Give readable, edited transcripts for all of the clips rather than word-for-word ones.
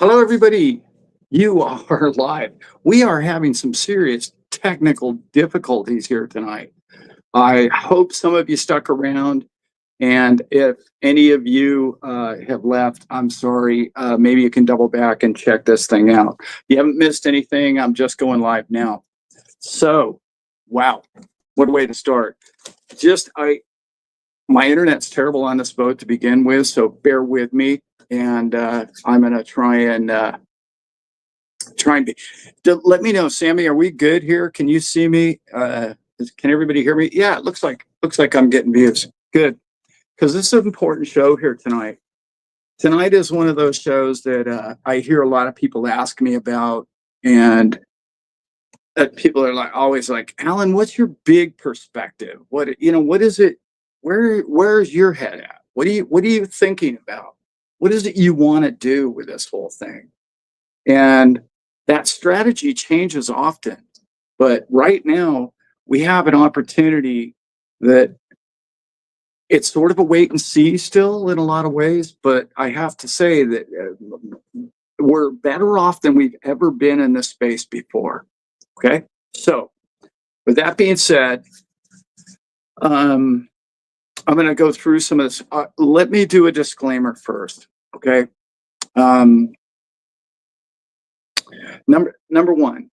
Hello, everybody. You are live. We are having some serious technical difficulties here tonight. I hope some of you stuck around. And if any of you have left, I'm sorry. Maybe you can double back and check this thing out. You haven't missed anything. I'm just going live now. So, wow, what a way to start. My internet's terrible on this boat to begin with, so bear with me. And I'm going to try and be. Let me know, Sammy. Are we good here? Can you see me? Can everybody hear me? Yeah, it looks like I'm getting views. Good, because this is an important show here tonight. Tonight is one of those shows that I hear a lot of people ask me about, and people are always like, Allan, what's your big perspective? What is it? Where's your head at? What are you thinking about? What is it you want to do with this whole thing? And that strategy changes often. But right now, we have an opportunity that it's sort of a wait and see still in a lot of ways. But I have to say that we're better off than we've ever been in this space before. Okay. So with that being said, I'm going to go through some of this. Let me do a disclaimer first. Okay. Number one,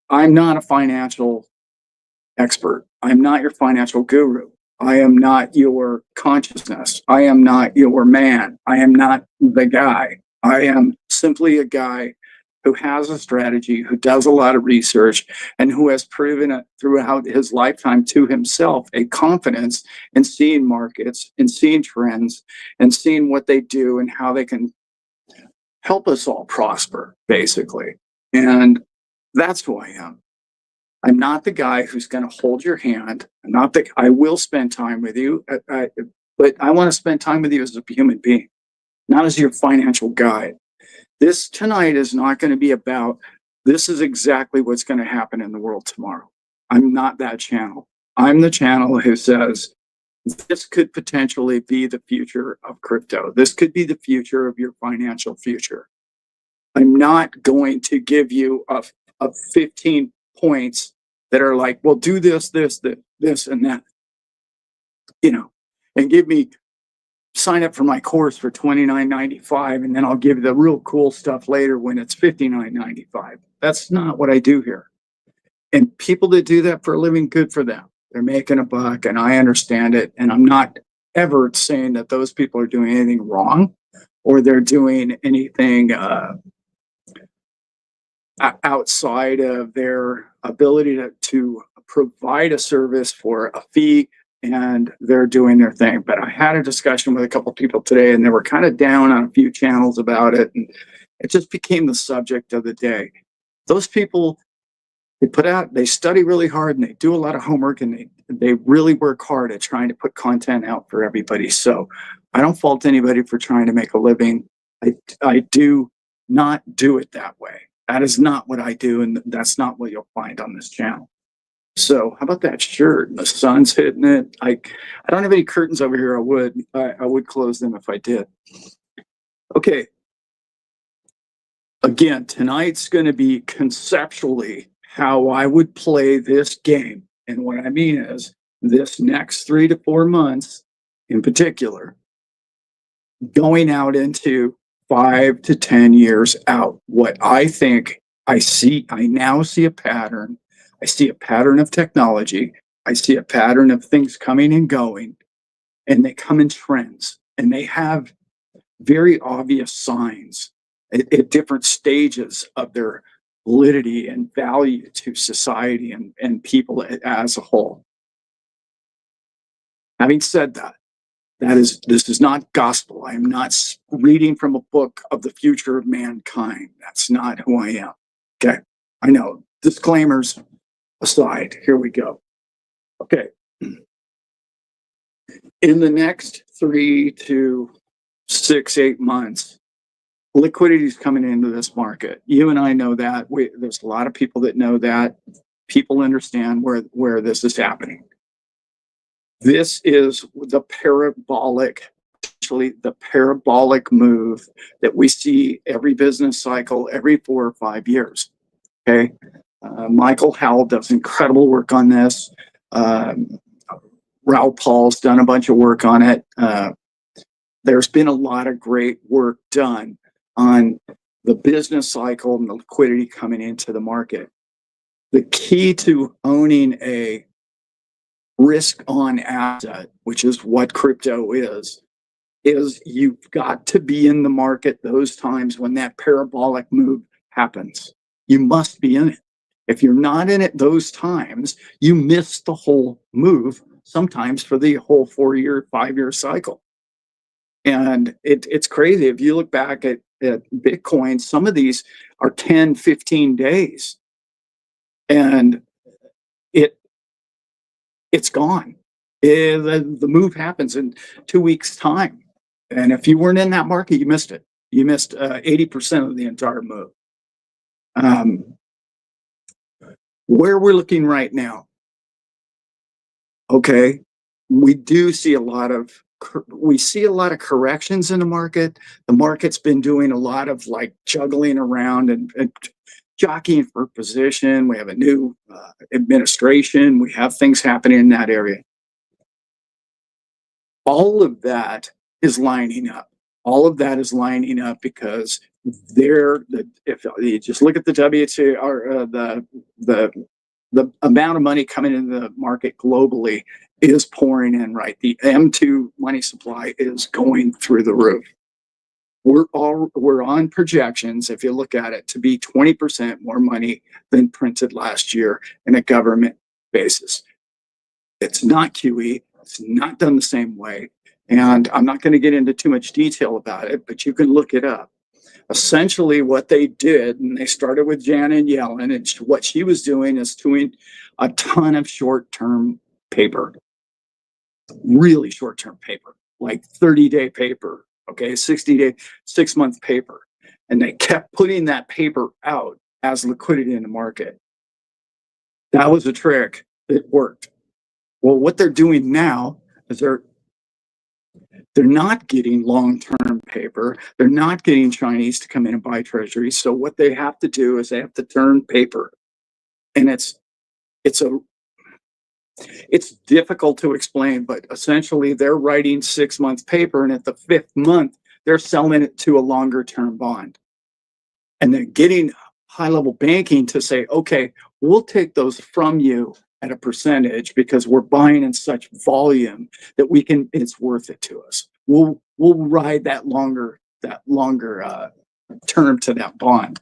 I'm not a financial expert. I'm not your financial guru. I am not your consciousness. I am not your man. I am not the guy. I am simply a guy who has a strategy, who does a lot of research, and who has proven it throughout his lifetime to himself a confidence in seeing markets, in seeing trends, and seeing what they do and how they can help us all prosper, basically. And that's who I am. I'm not the guy who's going to hold your hand. I will spend time with you, but I want to spend time with you as a human being, not as your financial guide. This tonight is not going to be about, this is exactly what's going to happen in the world tomorrow. I'm not that channel. I'm the channel who says, this could potentially be the future of crypto. This could be the future of your financial future. I'm not going to give you a 15 points that are like, well, do this, and that, and sign up for my course for $29.95, and then I'll give you the real cool stuff later when it's $59.95. That's not what I do here. And people that do that for a living, good for them. They're making a buck, and I understand it. And I'm not ever saying that those people are doing anything wrong or they're doing anything outside of their ability to provide a service for a fee, and they're doing their thing. But I had a discussion with a couple of people today, and they were kind of down on a few channels about it, and it just became the subject of the day. Those people, they study really hard, and they do a lot of homework, and they really work hard at trying to put content out for everybody. So I don't fault anybody for trying to make a living. I do not do it that way. That is not what I do, and that's not what you'll find on this channel. So how about that shirt? The sun's hitting it. I don't have any curtains over here. I would close them if I did. Okay. Again, tonight's going to be conceptually how I would play this game. And what I mean is this next 3 to 4 months in particular, going out into 5 to 10 years out, what I think I now see a pattern. I see a pattern of technology. I see a pattern of things coming and going, and they come in trends, and they have very obvious signs at different stages of their validity and value to society and people as a whole. Having said that, this is not gospel. I am not reading from a book of the future of mankind. That's not who I am. Okay. I know. Disclaimers aside, here we go. Okay. In the next 3 to 6, 8 months, liquidity is coming into this market. You and I know that. There's a lot of people that know that. People understand where this is happening. This is the parabolic essentially the parabolic move that we see every business cycle every 4 or 5 years. Okay. Michael Howell does incredible work on this. Raoul Paul's done a bunch of work on it. There's been a lot of great work done on the business cycle and the liquidity coming into the market. The key to owning a risk on asset, which is what crypto is you've got to be in the market those times when that parabolic move happens. You must be in it. If you're not in it those times, you miss the whole move, sometimes for the whole 4-year, 5-year cycle. And it's crazy. If you look back at Bitcoin, some of these are 10, 15 days. And it's gone. The move happens in 2 weeks' time. And if you weren't in that market, you missed it. You missed 80% of the entire move. Where we're looking right now, okay, we do see a lot of corrections in the market. The market's been doing a lot of like juggling around and jockeying for position. We have a new administration. We have things happening in that area. All of that is lining up. All of that is lining up because if you just look at the WTI or the amount of money coming into the market globally is pouring in, right? The M2 money supply is going through the roof. We're on projections, if you look at it, to be 20% more money than printed last year in a government basis. It's not QE. It's not done the same way. And I'm not going to get into too much detail about it, but you can look it up. Essentially, what they did, and they started with Janet Yellen, and what she was doing is doing a ton of short-term paper, really short-term paper, like 30-day paper, okay, 60-day, 6-month paper. And they kept putting that paper out as liquidity in the market. That was a trick that worked. Well, what they're doing now is they're not getting long-term paper. They're not getting Chinese to come in and buy treasuries. So what they have to do is they have to turn paper. And it's difficult to explain, but essentially they're writing 6-month paper, and at the 5th month, they're selling it to a longer-term bond. And they're getting high-level banking to say, okay, we'll take those from you at a percentage because we're buying in such volume that it's worth it to us. We'll ride that longer term to that bond.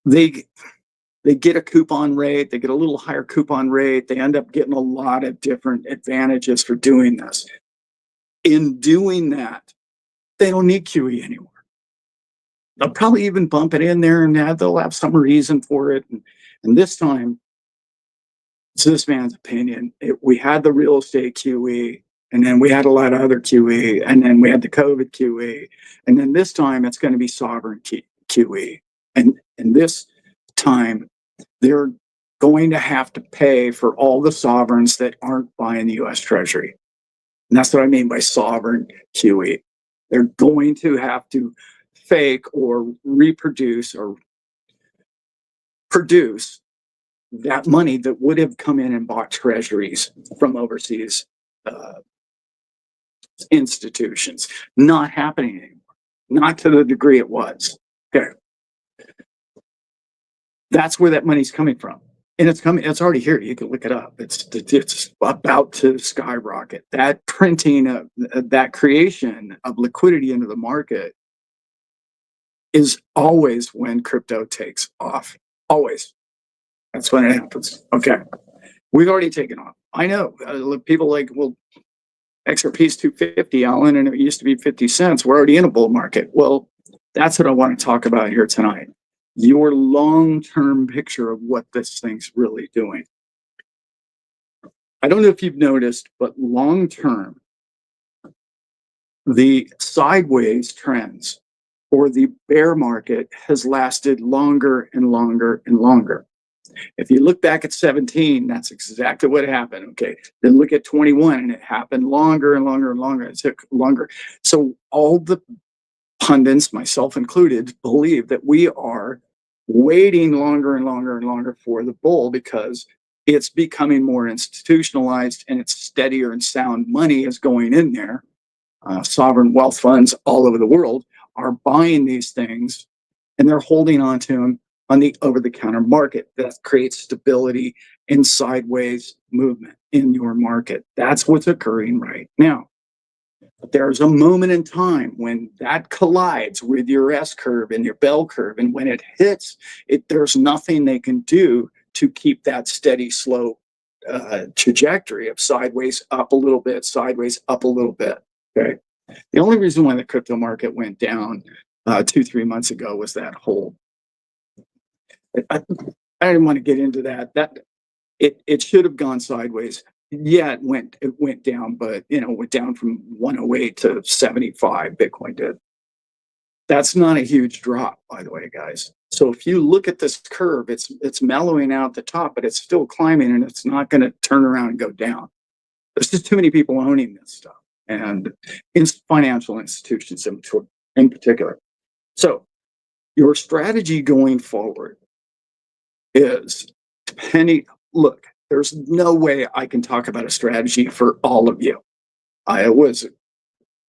They get a coupon rate. They get a little higher coupon rate. They end up getting a lot of different advantages for doing this. In doing that, they don't need QE anymore. They'll probably even bump it in there, and they'll have some reason for it. And this time, it's this man's opinion. We had the real estate QE, and then we had a lot of other QE, and then we had the COVID QE, and then this time it's going to be sovereign QE. And this time, they're going to have to pay for all the sovereigns that aren't buying the U.S. Treasury. And that's what I mean by sovereign QE. They're going to have to fake or reproduce or produce that money that would have come in and bought treasuries from overseas institutions. Not happening anymore. Not to the degree it was. Okay. That's where that money's coming from. And it's coming, it's already here. You can look it up. It's about to skyrocket. That printing of that creation of liquidity into the market is always when crypto takes off. Always. That's when it happens. Okay. We've already taken off. I know people like, well, XRP's 250, Allan, and it used to be 50 cents. We're already in a bull market. Well, that's what I want to talk about here tonight. Your long-term picture of what this thing's really doing. I don't know if you've noticed, but long-term, the sideways trends or the bear market has lasted longer and longer and longer. If you look back at 17, that's exactly what happened. Okay. Then look at 21, and it happened longer and longer and longer. It took longer. So all the pundits, myself included, believe that we are waiting longer and longer and longer for the bull because it's becoming more institutionalized and it's steadier and sound money is going in there. Sovereign wealth funds all over the world are buying these things and they're holding on to them on the over-the-counter market. That creates stability and sideways movement in your market. That's what's occurring right now. But there's a moment in time when that collides with your S curve and your bell curve, and when it hits, there's nothing they can do to keep that steady, slow trajectory of sideways up a little bit, sideways up a little bit. Okay. The only reason why the crypto market went down 2-3 months ago was that whole. I didn't want to get into that. It should have gone sideways. Yeah, it went down, but it went down from 108 to 75. Bitcoin did. That's not a huge drop, by the way, guys. So if you look at this curve, it's mellowing out the top, but it's still climbing, and it's not going to turn around and go down. There's just too many people owning this stuff, and in financial institutions in particular. So your strategy going forward is depending. Look, there's no way I can talk about a strategy for all of you. I was a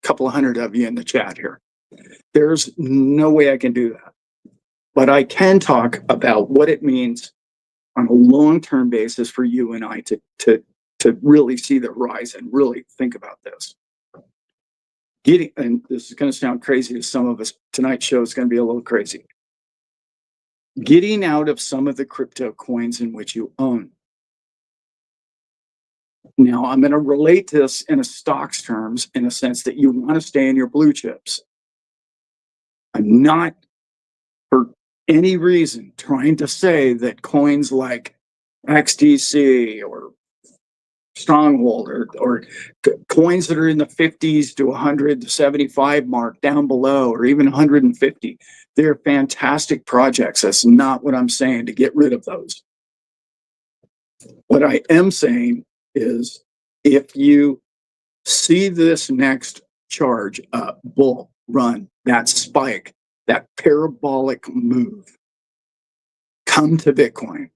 couple of hundred of you in the chat here. There's no way I can do that. But I can talk about what it means on a long-term basis for you and I to really see the rise and really think about this. And this is going to sound crazy to some of us. Tonight's show is going to be a little crazy. Getting out of some of the crypto coins in which you own. Now, I'm going to relate this in a stocks terms in a sense that you want to stay in your blue chips. I'm not, for any reason, trying to say that coins like XDC or Stronghold or coins that are in the 50s to 100 to 75 mark down below, or even 150, they're fantastic projects. That's not what I'm saying, to get rid of those. What I am saying is, if you see this next charge up, bull run, that spike, that parabolic move come to Bitcoin,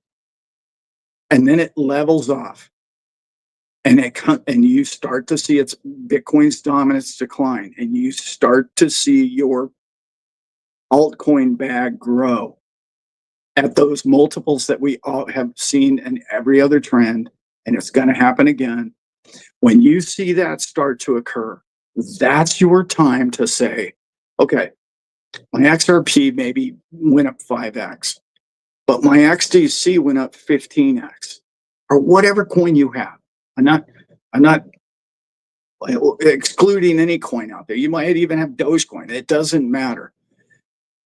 and then it levels off, and you start to see Bitcoin's dominance decline, and you start to see your altcoin bag grow at those multiples that we all have seen in every other trend, and it's going to happen again. When you see that start to occur, that's your time to say, okay, my XRP maybe went up 5x, but my XDC went up 15x, or whatever coin you have. I'm not excluding any coin out there. You might even have Dogecoin. It doesn't matter.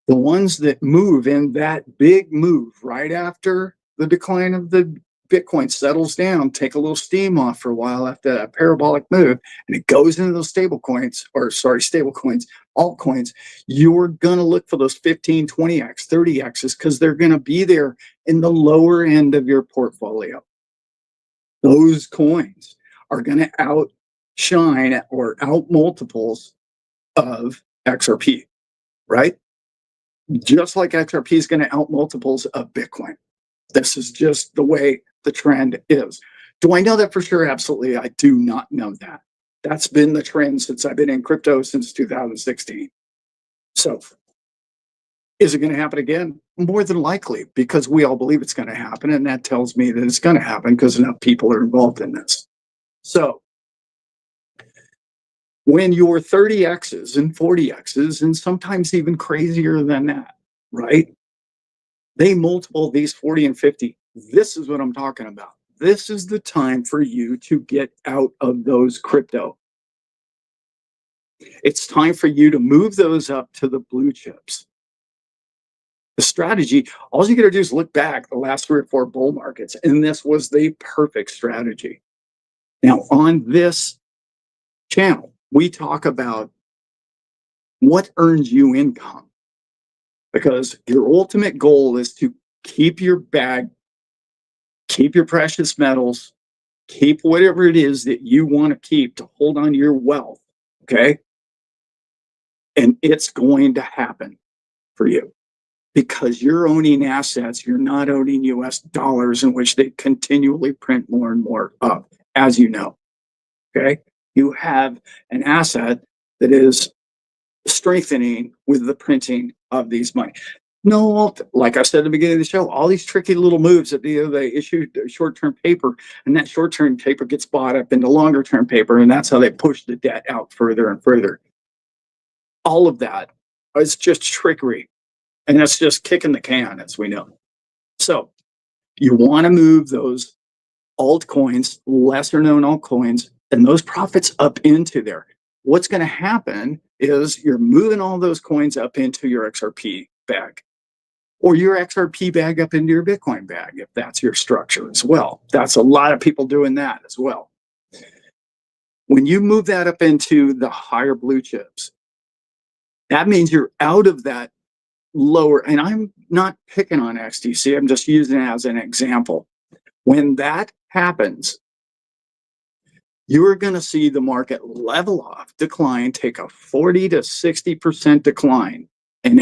The ones that move in that big move right after the decline of the Bitcoin settles down, take a little steam off for a while after a parabolic move, and it goes into those stablecoins, altcoins, you're going to look for those 15, 20x, 30x's, because they're going to be there in the lower end of your portfolio. Those coins are going to outshine or out multiples of XRP, right? Just like XRP is going to out multiples of Bitcoin. This is just the way the trend is. Do I know that for sure? Absolutely. I do not know that. That's been the trend since I've been in crypto since 2016. So is it going to happen again? More than likely, because we all believe it's going to happen. And that tells me that it's going to happen because enough people are involved in this. So when you're 30x's and 40x's, and sometimes even crazier than that, right? They multiple these 40 and 50. This is what I'm talking about. This is the time for you to get out of those crypto. It's time for you to move those up to the blue chips. The strategy, all you got to do is look back the last 3 or 4 bull markets, and this was the perfect strategy. Now, on this channel, we talk about what earns you income, because your ultimate goal is to keep your bag keep your precious metals, keep whatever it is that you want to keep to hold on to your wealth. Okay. And it's going to happen for you because you're owning assets. You're not owning US dollars in which they continually print more and more of, as you know. Okay. You have an asset that is strengthening with the printing of these money. No, like I said at the beginning of the show, all these tricky little moves that they issue short-term paper, and that short-term paper gets bought up into longer-term paper, and that's how they push the debt out further and further. All of that is just trickery, and that's just kicking the can, as we know. So you want to move those altcoins, lesser known altcoins, and those profits up into there. What's going to happen is you're moving all those coins up into your XRP bag, or your XRP bag up into your Bitcoin bag, if that's your structure as well. That's a lot of people doing that as well. When you move that up into the higher blue chips, that means you're out of that lower, and I'm not picking on XDC, I'm just using it as an example. When that happens, you're going to see the market level off, decline, take a 40 to 60% decline. And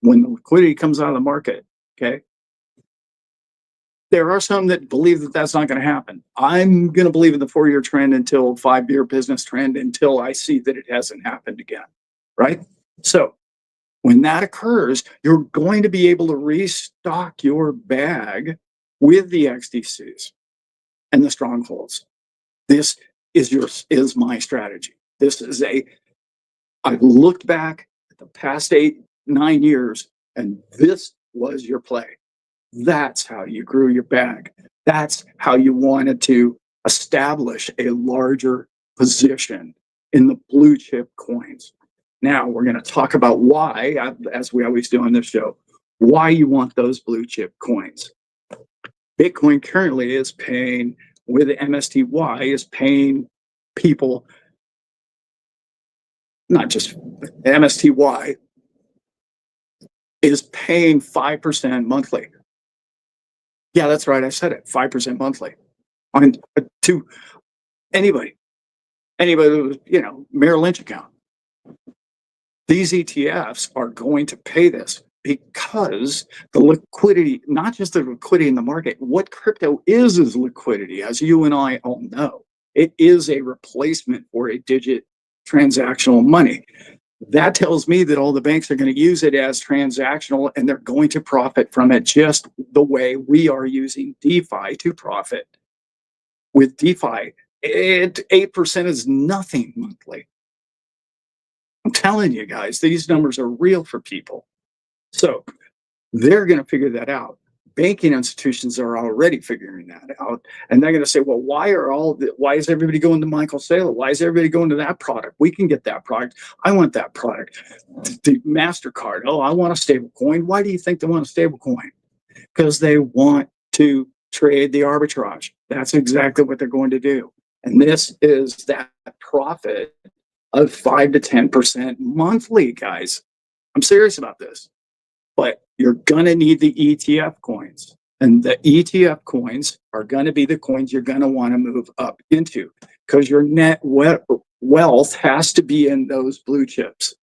when the liquidity comes out of the market, okay? There are some that believe that that's not going to happen. I'm going to believe in the 4-year trend until 5-year business trend until I see that it hasn't happened again, right? So when that occurs, you're going to be able to restock your bag with the XDCs and the strongholds. This is my strategy. I've looked back at the past 8-9 years, and this was your play. That's how you grew your bag. That's how you wanted to establish a larger position in the blue chip coins. Now we're going to talk about why, as we always do on this show, why you want those blue chip coins. Bitcoin currently is paying, with MSTY, is paying people, not just MSTY, is paying 5% monthly. Yeah, that's right. I said it, 5% monthly to anybody with, Merrill Lynch account. These ETFs are going to pay this because the liquidity, not just the liquidity in the market, what crypto is liquidity, as you and I all know. It is a replacement for a digit transactional money. That tells me that all the banks are going to use it as transactional, and they're going to profit from it just the way we are using DeFi to profit. With DeFi, 8% is nothing monthly. I'm telling you guys, these numbers are real for people. So they're going to figure that out. Banking institutions are already figuring that out. And they're going to say, well, why is everybody going to Michael Saylor? Why is everybody going to that product? We can get that product. I want that product. The MasterCard. Oh, I want a stable coin. Why do you think they want a stable coin? Because they want to trade the arbitrage. That's exactly what they're going to do. And this is that profit of 5 to 10% monthly, guys. I'm serious about this. But you're going to need the ETF coins. And the ETF coins are going to be the coins you're going to want to move up into, because your net wealth has to be in those blue chips.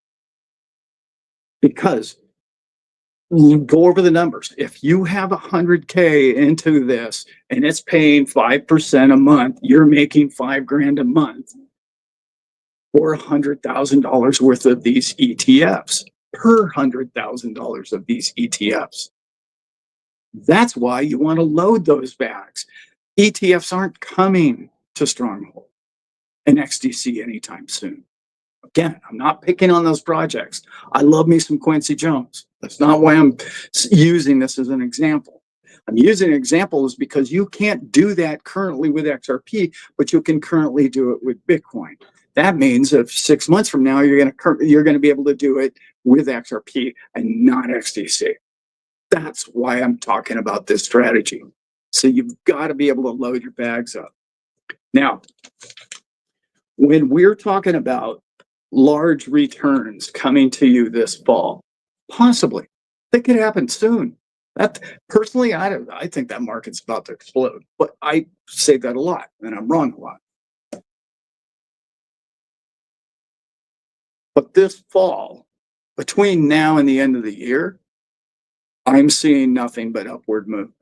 Because go over the numbers. If you have 100K into this and it's paying 5% a month, you're making $5,000 a month for $100,000 worth of these ETFs. Per $100,000 of these ETFs. That's why you want to load those bags. ETFs aren't coming to Stronghold and XDC anytime soon. Again, I'm not picking on those projects. I love me some Quincy Jones. That's not why I'm using this as an example. I'm using examples because you can't do that currently with XRP, but you can currently do it with Bitcoin. That means if 6 months from now, you're going to be able to do it with XRP and not XDC. That's why I'm talking about this strategy. So you've got to be able to load your bags up. Now, when we're talking about large returns coming to you this fall, possibly, that could happen soon. That personally, I think that market's about to explode. But I say that a lot, and I'm wrong a lot. But this fall, between now and the end of the year, I'm seeing nothing but upward movement.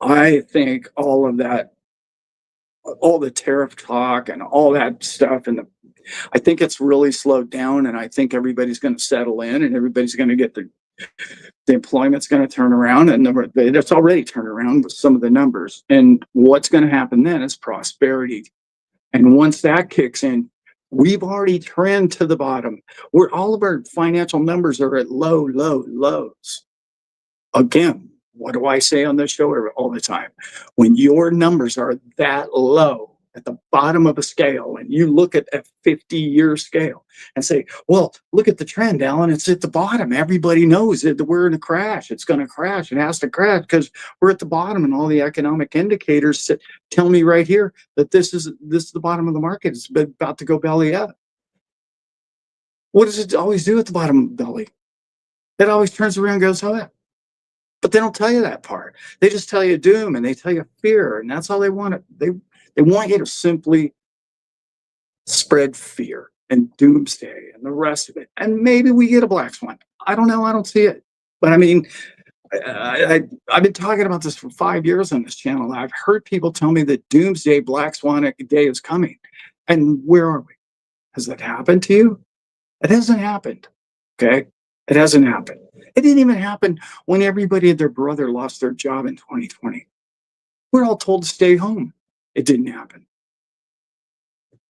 I think all of that, all the tariff talk and all that stuff, and I think it's really slowed down, and I think everybody's going to settle in, and everybody's going to get the employment's going to turn around, and it's already turned around with some of the numbers. And what's going to happen then is prosperity. And once that kicks in, we've already trend to the bottom, where all of our financial numbers are at low lows. Again, what do I say on this show all the time? When your numbers are that low at the bottom of a scale, and you look at a 50-year scale and say, well, look at the trend, Allan, it's at the bottom. Everybody knows that we're in a crash. It's going to crash. It has to crash because we're at the bottom, and all the economic indicators tell me right here that this is the bottom of the market. It's about to go belly up. What does it always do at the bottom of the belly? It always turns around and goes up. But they don't tell you that part. They just tell you doom, and they tell you fear, and that's all they want. They want you to simply spread fear and doomsday and the rest of it. And maybe we get a black swan. I don't know. I don't see it. But I mean, I've been talking about this for 5 years on this channel. I've heard people tell me that doomsday, black swan day is coming. And where are we? Has that happened to you? It hasn't happened. Okay? It hasn't happened. It didn't even happen when everybody and their brother lost their job in 2020. We're all told to stay home. It didn't happen.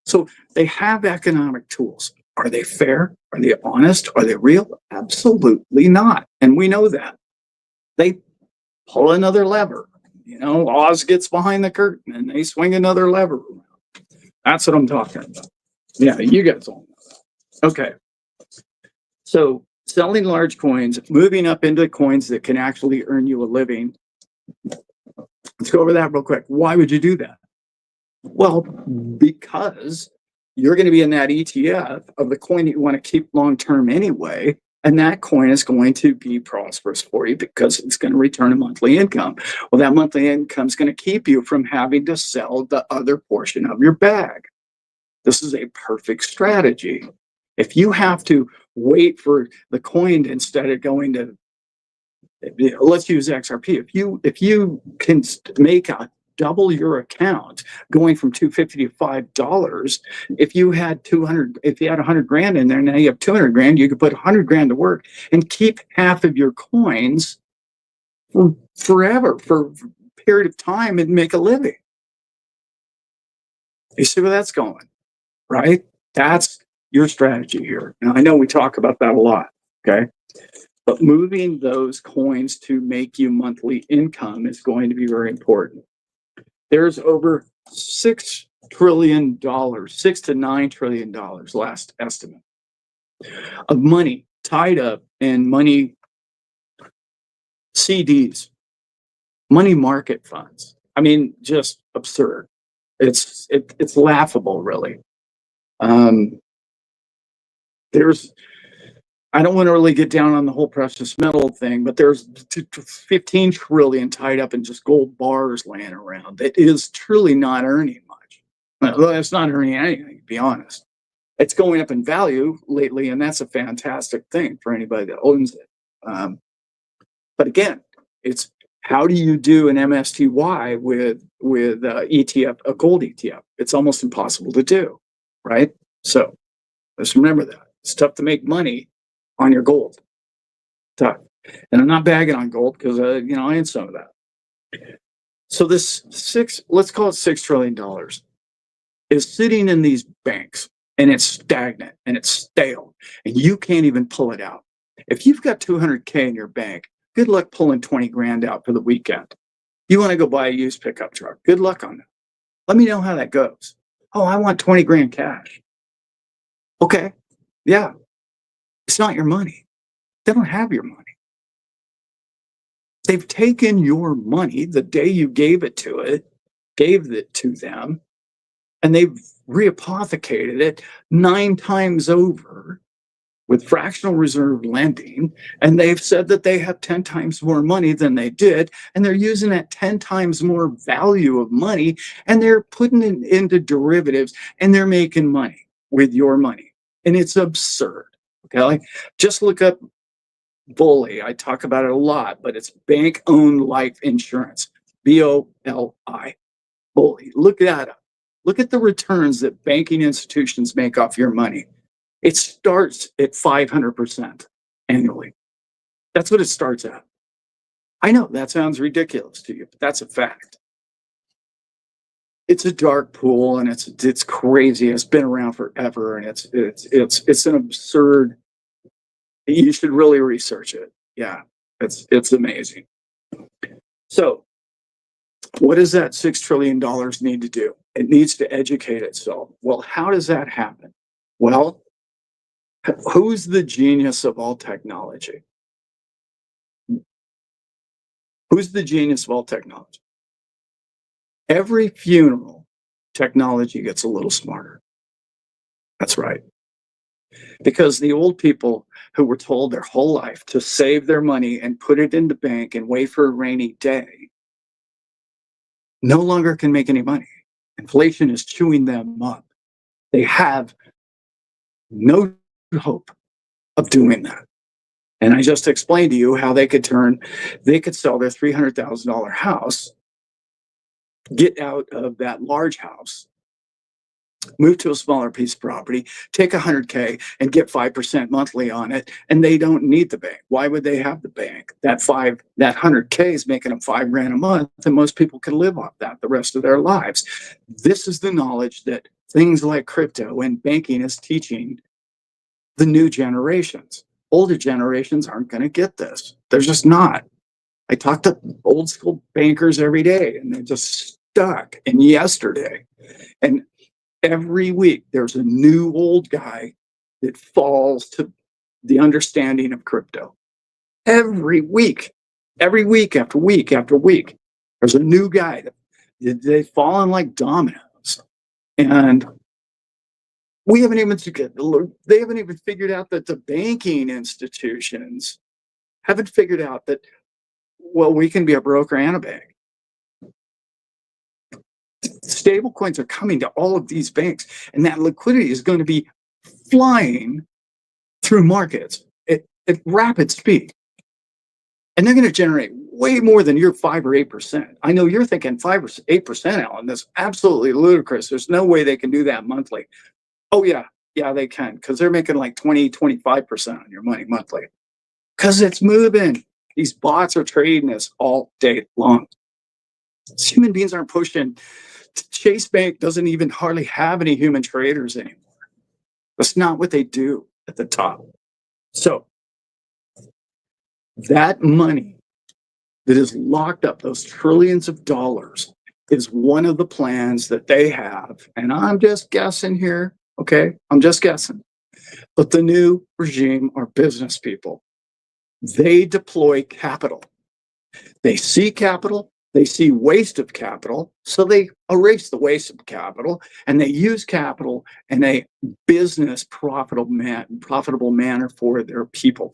So they have economic tools. Are they fair? Are they honest? Are they real? Absolutely not. And we know that. They pull another lever. Oz gets behind the curtain and they swing another lever. That's what I'm talking about. Yeah, you guys all know that. Okay. So selling large coins, moving up into coins that can actually earn you a living. Let's go over that real quick. Why would you do that? Well, because you're going to be in that ETF of the coin that you want to keep long-term anyway, and that coin is going to be prosperous for you because it's going to return a monthly income. Well, that monthly income is going to keep you from having to sell the other portion of your bag. This is a perfect strategy. If you have to wait for the coin instead of going to, let's use XRP. If you can make double your account going from $250 to $5, if you had 100 grand in there, now you have 200 grand, you could put 100 grand to work and keep half of your coins forever, for a period of time, and make a living. You see where that's going, right? That's your strategy here. Now, I know we talk about that a lot, okay? But moving those coins to make you monthly income is going to be very important. There's over $6 trillion, $6 to $9 trillion, last estimate, of money tied up in money CDs, money market funds. I mean, just absurd. It's laughable, really. I don't want to really get down on the whole precious metal thing, but there's 15 trillion tied up in just gold bars laying around that is truly not earning much. Well, it's not earning anything, to be honest. It's going up in value lately, and that's a fantastic thing for anybody that owns it. But again, it's how do you do an MSTY with ETF, a gold ETF? It's almost impossible to do, right? So let's remember that. It's tough to make money on your gold. Tough. And I'm not bagging on gold because, I own some of that. So this let's call it $6 trillion, is sitting in these banks, and it's stagnant and it's stale, and you can't even pull it out. If you've got 200K in your bank, good luck pulling 20 grand out for the weekend. You want to go buy a used pickup truck. Good luck on that. Let me know how that goes. Oh, I want 20 grand cash. Okay. Yeah. It's not your money. They don't have your money. They've taken your money the day you gave it to them, and they've reapothecated it 9 times over with fractional reserve lending, and they've said that they have 10 times more money than they did, and they're using that 10 times more value of money, and they're putting it into derivatives, and they're making money with your money. And it's absurd. Okay, like, just look up BOLI. I talk about it a lot, but it's bank-owned life insurance. BOLI. BOLI. Look that up. Look at the returns that banking institutions make off your money. It starts at 500% annually. That's what it starts at. I know that sounds ridiculous to you, but that's a fact. It's a dark pool, and it's crazy. It's been around forever, and it's an absurd. You should really research it. Yeah, it's amazing. So, what does that $6 trillion need to do? It needs to educate itself. Well, how does that happen? Well, who's the genius of all technology? Who's the genius of all technology? Every funeral, technology gets a little smarter. That's right. Because the old people who were told their whole life to save their money and put it in the bank and wait for a rainy day no longer can make any money. Inflation is chewing them up. They have no hope of doing that. And I just explained to you how they could sell their $300,000 house, get out of that large house, move to a smaller piece of property, take $100K and get 5% monthly on it, and they don't need the bank. Why would they have the bank? That $100K is making them $5,000 a month, and most people can live off that the rest of their lives. This is the knowledge that things like crypto and banking is teaching the new generations. Older generations aren't going to get this. They're just not. I talk to old school bankers every day, and they're just stuck in yesterday. And every week there's a new old guy that falls to the understanding of crypto. Every week after week after week, there's a new guy that they fall in like dominoes. And they haven't even figured out that the banking institutions haven't figured out that, well, we can be a broker and a bank. Stable coins are coming to all of these banks, and that liquidity is going to be flying through markets at rapid speed. And they're going to generate way more than your 5 or 8%. I know you're thinking 5 or 8%, Allan. That's absolutely ludicrous. There's no way they can do that monthly. Oh, yeah, they can, because they're making like 20, 25% on your money monthly. Because it's moving. These bots are trading this all day long. Human beings aren't pushing. Chase Bank doesn't even hardly have any human traders anymore. That's not what they do at the top. So that money that is locked up, those trillions of dollars, is one of the plans that they have. And I'm just guessing here. Okay, I'm just guessing. But the new regime are business people. They deploy capital. They see capital. They see waste of capital, so they erase the waste of capital, and they use capital in a business profitable manner for their people.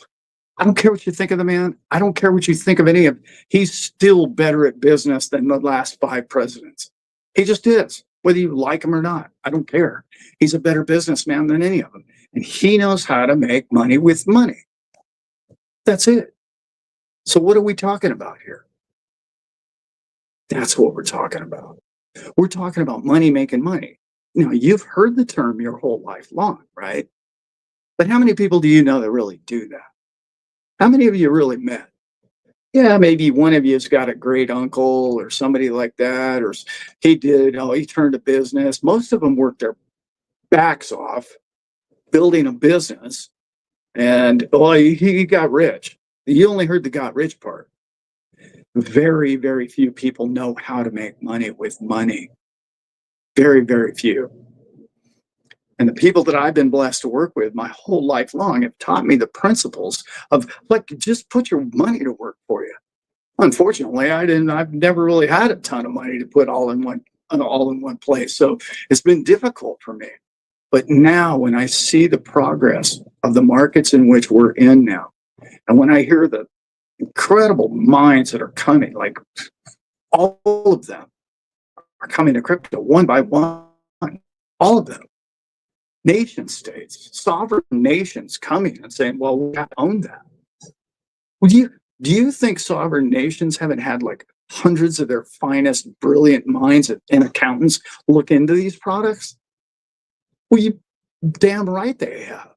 I don't care what you think of the man. I don't care what you think of any of. He's still better at business than the last 5 presidents. He just is, whether you like him or not. I don't care. He's a better businessman than any of them, and he knows how to make money with money. That's it. So what are we talking about here? That's what we're talking about. We're talking about money making money. Now, you've heard the term your whole life long, right? But how many people do you know that really do that? How many of you really met? Yeah, maybe one of you's got a great uncle or somebody like that, or he turned a business. Most of them worked their backs off building a business, and he got rich. You only heard the got rich part. Very, very few people know how to make money with money. Very, very few. And the people that I've been blessed to work with my whole life long have taught me the principles of, like, just put your money to work for you. Unfortunately, I've never really had a ton of money to put all in one place. So it's been difficult for me. But now when I see the progress of the markets in which we're in now. And when I hear the incredible minds that are coming, like all of them are coming to crypto one by one, all of them, nation states, sovereign nations coming and saying, well, we have to own that. Would you do you think sovereign nations haven't had like hundreds of their finest, brilliant minds and accountants look into these products? Well, you damn right they have.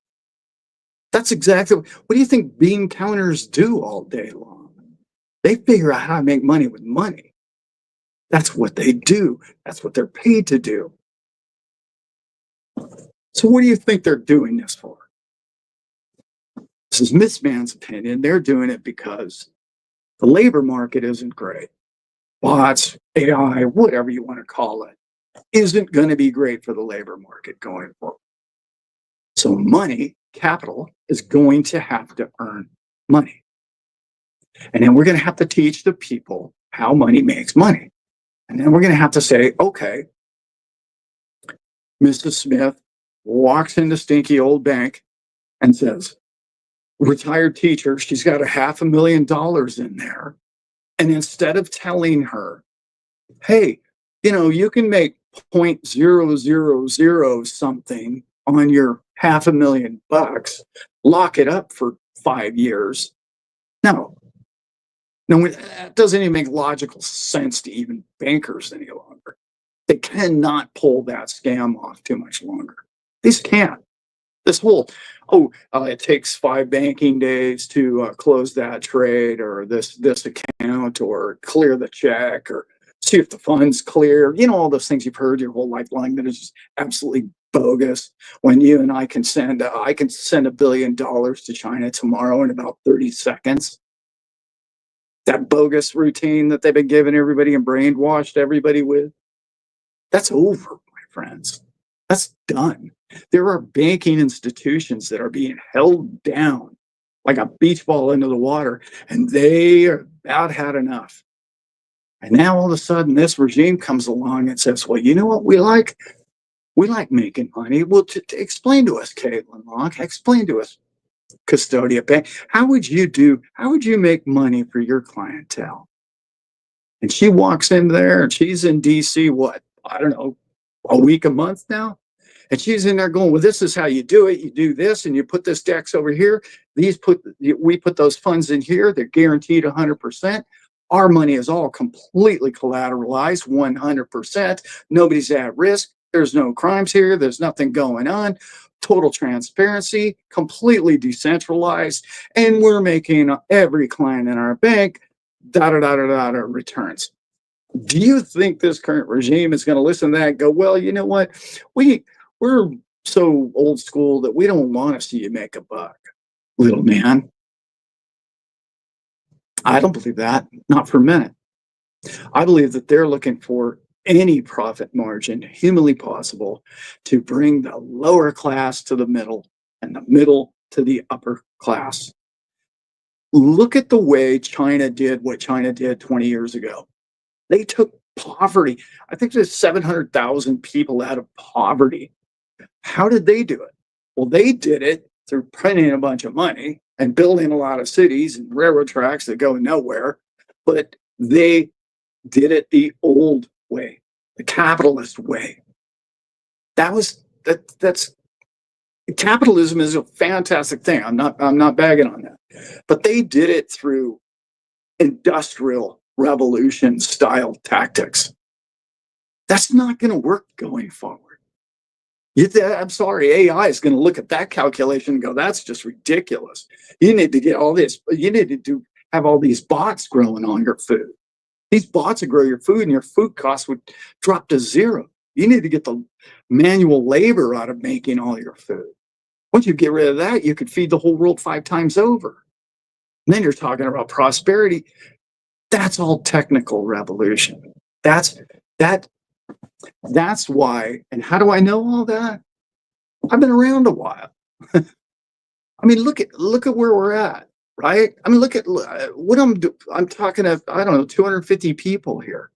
That's exactly what do you think bean counters do all day long? They figure out how to make money with money. That's what they do. That's what they're paid to do. So what do you think they're doing this for? This is Miss Man's opinion. They're doing it because the labor market isn't great. Bots, AI, whatever you want to call it, isn't going to be great for the labor market going forward. So money, capital, is going to have to earn money. And then we're going to have to teach the people how money makes money. And then we're going to have to say, okay, Mrs. Smith walks into stinky old bank and says, retired teacher, she's got $500,000 in there. And instead of telling her, hey, you can make 0.000 something on your $500,000, lock it up for 5 years. No, that doesn't even make logical sense to even bankers any longer. They cannot pull that scam off too much longer. They just can't. This whole, it takes 5 banking days to close that trade or this account or clear the check or see if the fund's clear. All those things you've heard your whole life long that is just absolutely bogus. When you and I can send $1 billion to China tomorrow in about 30 seconds. That bogus routine that they've been giving everybody and brainwashed everybody with, that's over, my friends. That's done. There are banking institutions that are being held down like a beach ball into the water, and they are about had enough. And now all of a sudden, this regime comes along and says, well, you know what we like? We like making money. Well, to explain to us, Caitlin Locke, explain to us, Custodia Bank, how would you make money for your clientele? And she walks in there and she's in DC, what, I don't know, a week, a month now? And she's in there going, well, this is how you do it. You do this and you put this DEX over here. We put those funds in here. They're guaranteed 100%. Our money is all completely collateralized, 100%. Nobody's at risk. There's no crimes here. There's nothing going on. Total transparency, completely decentralized. And we're making every client in our bank returns. Do you think this current regime is going to listen to that and go, well, you know what? We're so old school that we don't want to see you make a buck, little man. I don't believe that, not for a minute. I believe that they're looking for any profit margin humanly possible to bring the lower class to the middle and the middle to the upper class. Look at the way China did what China did 20 years ago. They took poverty. I think there's 700,000 people out of poverty. How did they do it? Well, they did it through printing a bunch of money and building a lot of cities and railroad tracks that go nowhere. But they did it the old way, the capitalist way. That's capitalism is a fantastic thing. I'm not bagging on that. But they did it through industrial revolution style tactics. That's not going to work going forward. I'm sorry, AI is going to look at that calculation and go, that's just ridiculous. You need to get all this, you need to have all these bots growing on your food. These bots would grow your food and your food costs would drop to zero. You need to get the manual labor out of making all your food. Once you get rid of that, you could feed the whole world 5 times over. And then you're talking about prosperity. That's all technical revolution. That's why. And how do I know all that? I've been around a while. I mean, look at where we're at, right? I mean, look at what I'm talking to, I don't know, 250 people here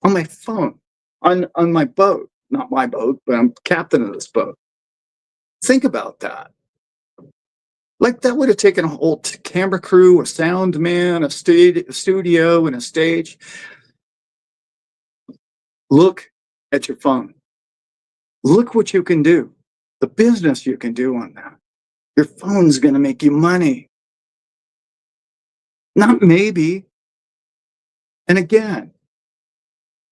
on my phone, on my boat. Not my boat, but I'm captain of this boat. Think about that. Like that would have taken a whole camera crew, a sound man, a studio, and a stage. Look at your phone. Look what you can do. The business you can do on that. Your phone's going to make you money. Not maybe. And again,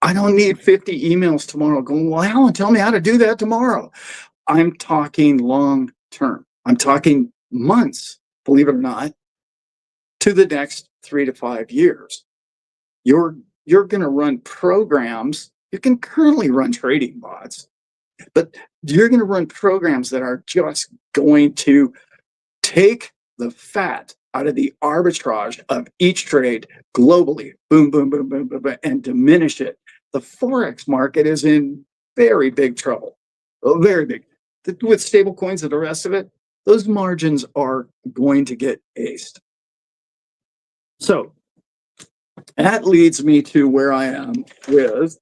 I don't need 50 emails tomorrow going, well, Allan, tell me how to do that tomorrow. I'm talking long term. I'm talking months, believe it or not, to the next 3 to 5 years. You're going to run programs. You can currently run trading bots, but you're going to run programs that are just going to take the fat out of the arbitrage of each trade globally, boom, boom, boom, boom, boom, boom, and diminish it. The Forex market is in very big trouble, very big. With stable coins and the rest of it, those margins are going to get aced. So that leads me to where I am with,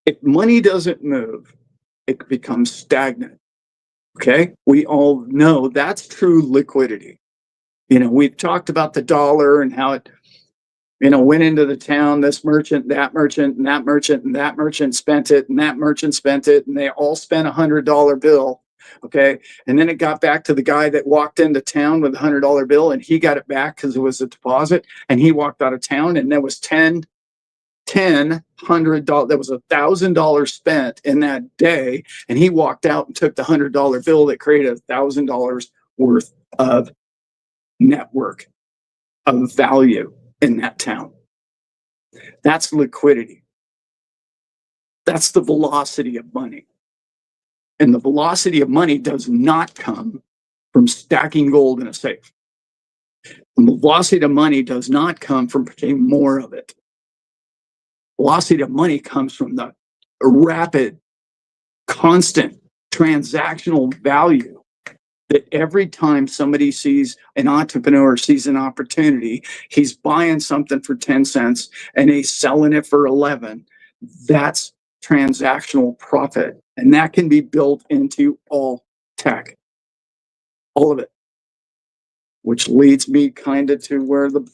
if money doesn't move, it becomes stagnant. Okay, we all know that's true liquidity. We've talked about the dollar and how it, went into the town, this merchant, that merchant, and that merchant, and that merchant spent it, and that merchant spent it, and they all spent $100 bill. Okay, and then it got back to the guy that walked into town with $100 bill, and he got it back because it was a deposit, and he walked out of town, and there was $100. That was $1,000 spent in that day, and he walked out and took the $100 bill that created $1,000 worth of network of value in that town. That's liquidity. That's the velocity of money. And the velocity of money does not come from stacking gold in a safe. The velocity of money does not come from putting more of it. Velocity of money comes from the rapid, constant transactional value that every time somebody sees an entrepreneur sees an opportunity, he's buying something for 10 cents and he's selling it for 11. That's transactional profit. And that can be built into all tech, all of it, which leads me kind of to where the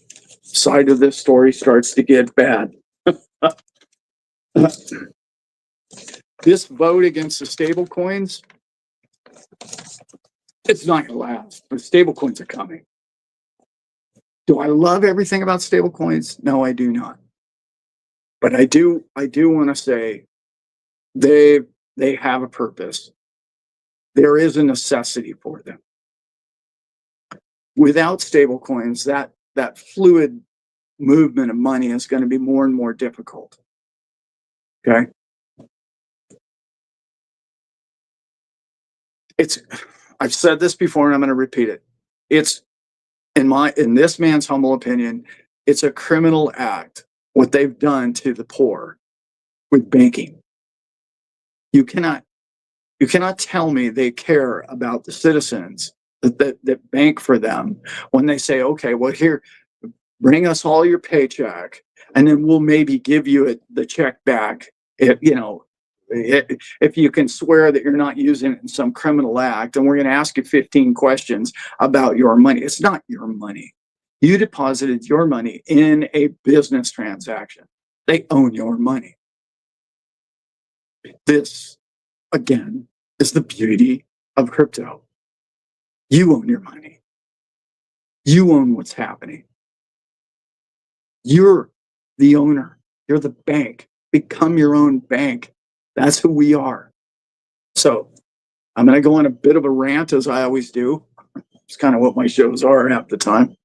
side of this story starts to get bad. This vote against the stable coins, it's not going to last. The stable coins are coming. Do I love everything about stable coins? No, I do not. But I do want to say they have a purpose. There is a necessity for them. Without stable coins, that fluid movement of money is going to be more and more difficult. Okay? I've said this before and I'm going to repeat it. It's in this man's humble opinion, it's a criminal act what they've done to the poor with banking. You cannot tell me they care about the citizens that bank for them when they say, okay, well, here, bring us all your paycheck and then we'll maybe give you the check back if you can swear that you're not using it in some criminal act, and we're going to ask you 15 questions about your money. It's not your money. You deposited your money in a business transaction. They own your money. This, again, is the beauty of crypto. You own your money. You own what's happening. You're the owner. You're the bank. Become your own bank. That's who we are. So I'm going to go on a bit of a rant, as I always do. It's kind of what my shows are half the time.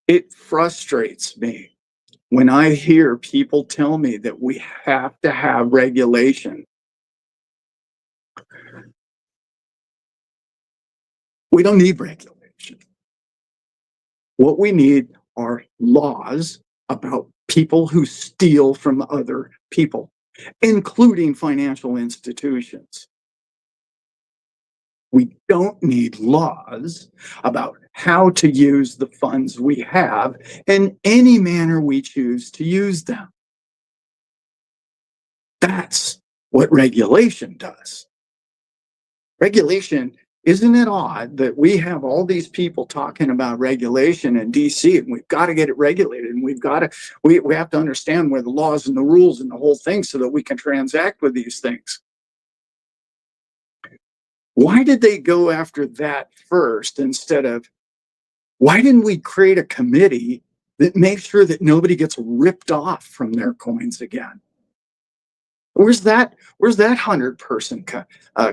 It frustrates me when I hear people tell me that we have to have regulation. We don't need regulation. What we need are laws about people who steal from other people, including financial institutions. We don't need laws about how to use the funds we have in any manner we choose to use them. That's what regulation does. Regulation Isn't it odd that we have all these people talking about regulation in DC, and we've got to get it regulated, and we have to understand where the laws and the rules and the whole thing so that we can transact with these things. Why did they go after that first instead of, why didn't we create a committee that makes sure that nobody gets ripped off from their coins again? Where's that 100-person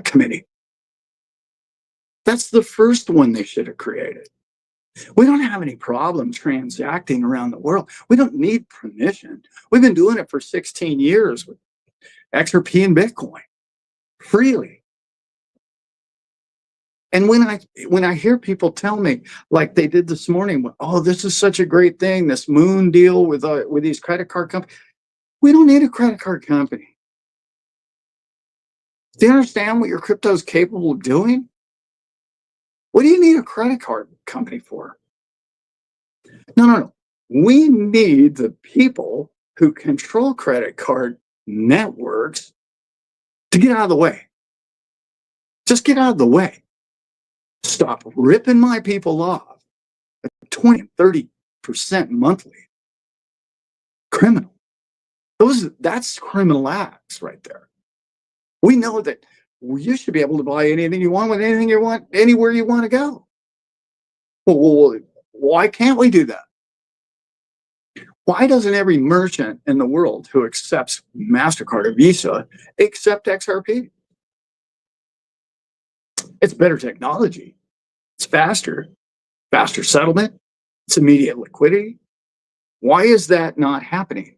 committee? That's the first one they should have created. We don't have any problem transacting around the world. We don't need permission. We've been doing it for 16 years with XRP and Bitcoin freely. And when I hear people tell me, like they did this morning, oh, this is such a great thing, this Moon deal with these credit card companies. We don't need a credit card company. Do you understand what your crypto is capable of doing? What do you need a credit card company for? No. We need the people who control credit card networks to get out of the way. Just get out of the way. Stop ripping my people off at 20, 30% monthly. Criminal. That's criminal acts right there. We know that you should be able to buy anything you want with anything you want, anywhere you want to go. Well, why can't we do that? Why doesn't every merchant in the world who accepts MasterCard or Visa accept XRP? It's better technology. It's faster settlement. It's immediate liquidity. Why is that not happening?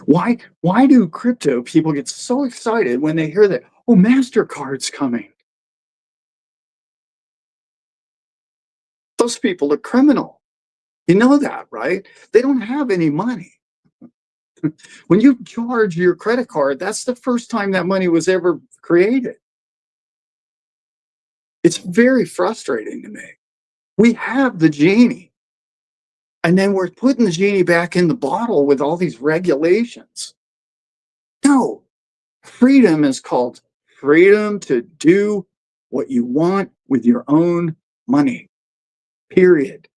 Why do crypto people get so excited when they hear that, oh, MasterCard's coming? Those people are criminal. You know that, right? They don't have any money. When you charge your credit card, that's the first time that money was ever created. It's very frustrating to me. We have the genie, and then we're putting the genie back in the bottle with all these regulations. No, freedom is called freedom to do what you want with your own money. Period.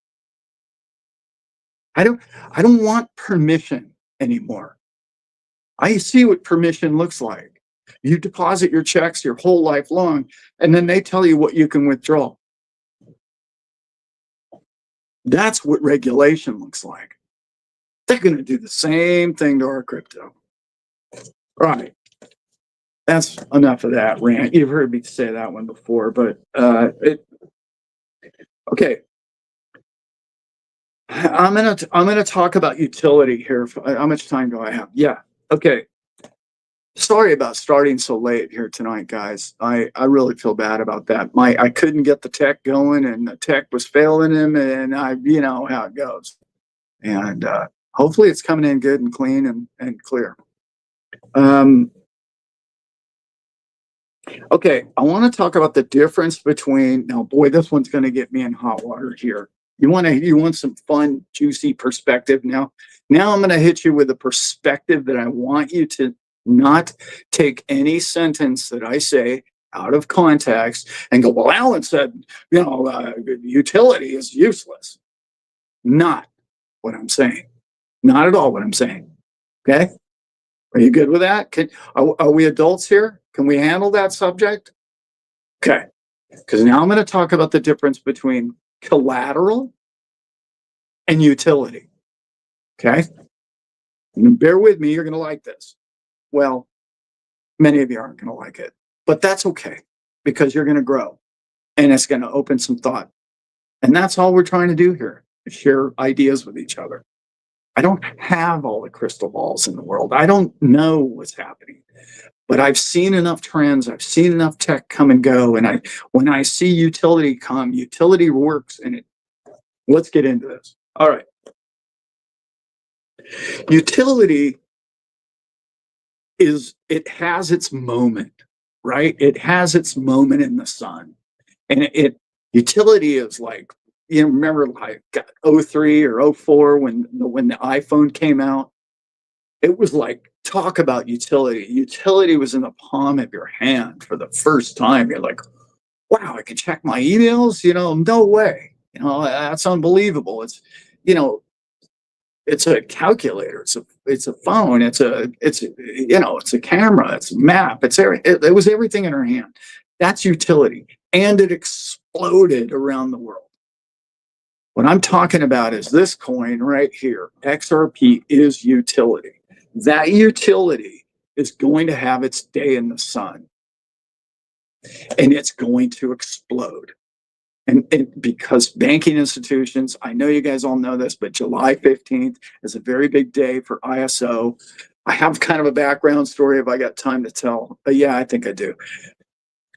I don't want permission anymore. I see what permission looks like. You deposit your checks your whole life long, and then they tell you what you can withdraw. That's what regulation looks like. They're going to do the same thing to our crypto. Right. That's enough of that rant. You've heard me say that one before, but okay. I'm gonna talk about utility here. How much time do I have? Yeah. Okay. Sorry about starting so late here tonight, guys. I really feel bad about that. I couldn't get the tech going, and the tech was failing him, and you know how it goes. And hopefully it's coming in good and clean and clear. Okay, I want to talk about the difference between, now boy, this one's going to get me in hot water here. You want some fun, juicy perspective now? Now I'm going to hit you with a perspective that I want you to not take any sentence that I say out of context and go, well, Allan said, utility is useless. Not what I'm saying. Not at all what I'm saying. Okay? Are you good with that? Are we adults here? Can we handle that subject? Okay. Because now I'm going to talk about the difference between collateral and utility. Okay? Bear with me. You're going to like this. Well, many of you aren't going to like it, but that's okay because you're going to grow and it's going to open some thought. And that's all we're trying to do here, is share ideas with each other. I don't have all the crystal balls in the world. I don't know what's happening, but I've seen enough trends. I've seen enough tech come and go. And when I see utility come, utility works in it. Let's get into this. All right. Utility it has its moment, right? It has its moment in the sun. And utility is like, remember like 03 or 04 when the iPhone came out? It was like talk about utility. Utility was in the palm of your hand for the first time. You're like, wow, I can check my emails. No way. That's unbelievable. You know, it's a calculator. It's a phone. It's a camera. It's a map. It was everything in her hand. That's utility, and it exploded around the world. What I'm talking about is this coin right here. XRP is utility. That utility is going to have its day in the sun, and it's going to explode. And because banking institutions, I know you guys all know this, but July 15th is a very big day for ISO. I have kind of a background story if I got time to tell, but yeah, I think I do.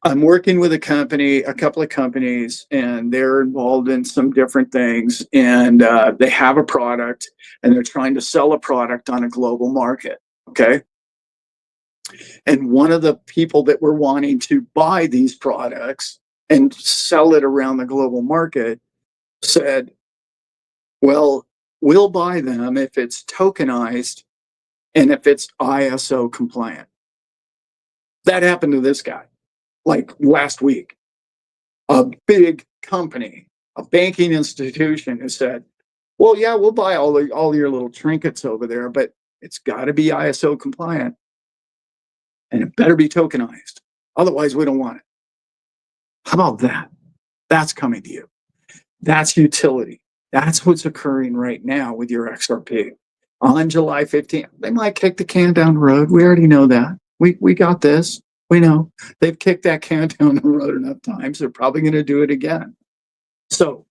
I'm working with a couple of companies, and they're involved in some different things, and they have a product, and they're trying to sell a product on a global market. Okay. And one of the people that were wanting to buy these products and sell it around the global market said, well, we'll buy them if it's tokenized and if it's ISO compliant. That happened to this guy like last week. A big company, a banking institution has said, well, yeah, we'll buy all your little trinkets over there, but it's got to be ISO compliant and it better be tokenized. Otherwise, we don't want it. How about that? That's coming to you. That's utility. That's what's occurring right now with your XRP. On July 15th, they might kick the can down the road. We already know that. We got this. We know they've kicked that can down the road enough times. They're probably going to do it again. So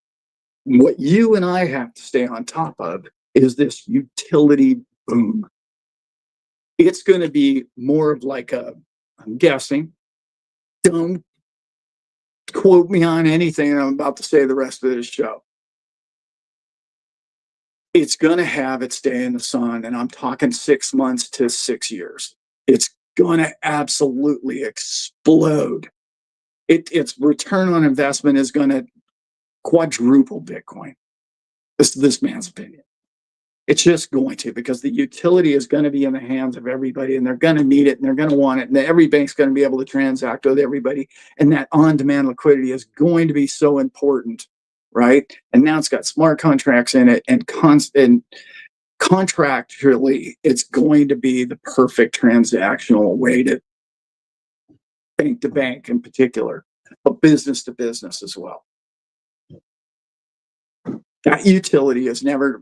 what you and I have to stay on top of is this utility boom. It's going to be more of like I'm guessing, don't quote me on anything I'm about to say the rest of this show. It's going to have its day in the sun, and I'm talking 6 months to 6 years. It's going to absolutely explode. Its return on investment is going to quadruple Bitcoin. This man's opinion. It's just going to, because the utility is going to be in the hands of everybody, and they're going to need it, and they're going to want it, and every bank's going to be able to transact with everybody, and that on-demand liquidity is going to be so important, right? And now it's got smart contracts in it, and contractually, it's going to be the perfect transactional way to bank in particular, but business to business as well. That utility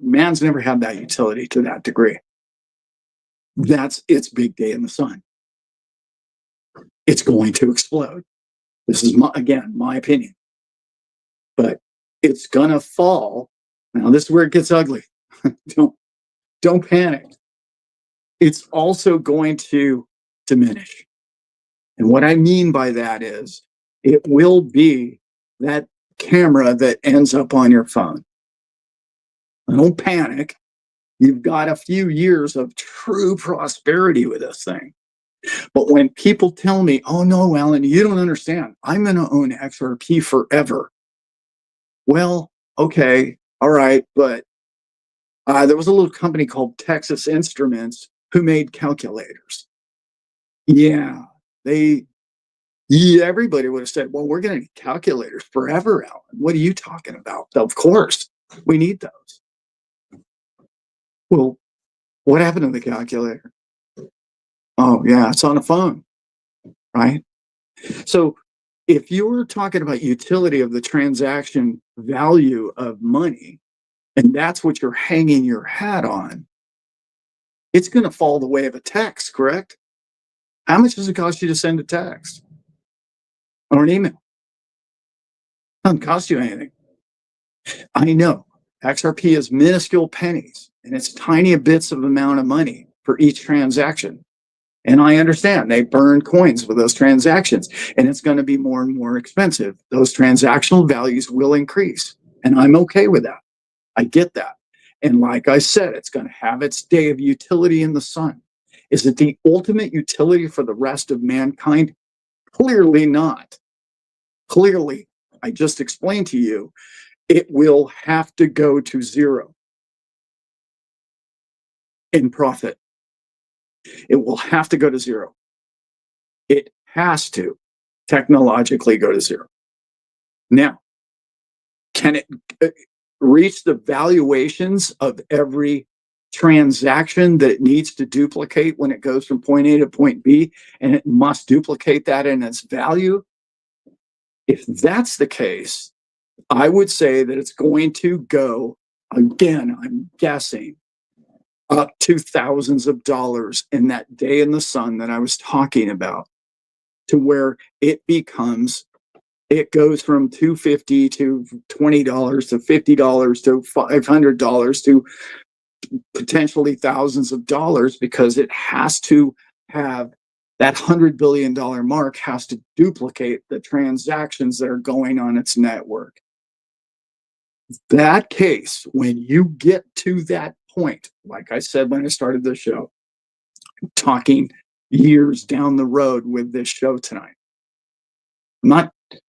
man's never had that utility to that degree. That's its big day in the sun. It's going to explode. This is my opinion. But it's gonna fall. Now this is where it gets ugly. Don't panic. It's also going to diminish. And what I mean by that is it will be that camera that ends up on your phone. Don't panic. You've got a few years of true prosperity with this thing. But when people tell me, oh no, Allan, you don't understand, I'm going to own XRP forever. Well, okay, all right, but there was a little company called Texas Instruments who made calculators. Yeah, everybody would have said, well, we're going to need calculators forever, Allan. What are you talking about? Of course, we need those. Well, what happened to the calculator? Oh, yeah, it's on a phone, right? So if you were talking about utility of the transaction value of money, and that's what you're hanging your hat on, it's going to fall the way of a text, correct? How much does it cost you to send a text or an email? It doesn't cost you anything. I know XRP is minuscule pennies, and it's tiny bits of amount of money for each transaction. And I understand they burn coins with those transactions, and it's going to be more and more expensive. Those transactional values will increase, and I'm okay with that. I get that. And like I said, it's going to have its day of utility in the sun. Is it the ultimate utility for the rest of mankind? Clearly not. Clearly, I just explained to you, it will have to go to zero in profit. It will have to go to zero. It has to technologically go to zero. Now, can it reach the valuations of every transaction that it needs to duplicate when it goes from point A to point B, and it must duplicate that in its value? If that's the case, I would say that it's going to go, again, I'm guessing, up to thousands of dollars in that day in the sun that I was talking about, to where it goes from $250 to $20 to $50 to $500 to potentially thousands of dollars, because it has to have that $100 billion mark, has to duplicate the transactions that are going on its network. That case, when you get to that point, like I said when I started the show, I'm talking years down the road with this show tonight.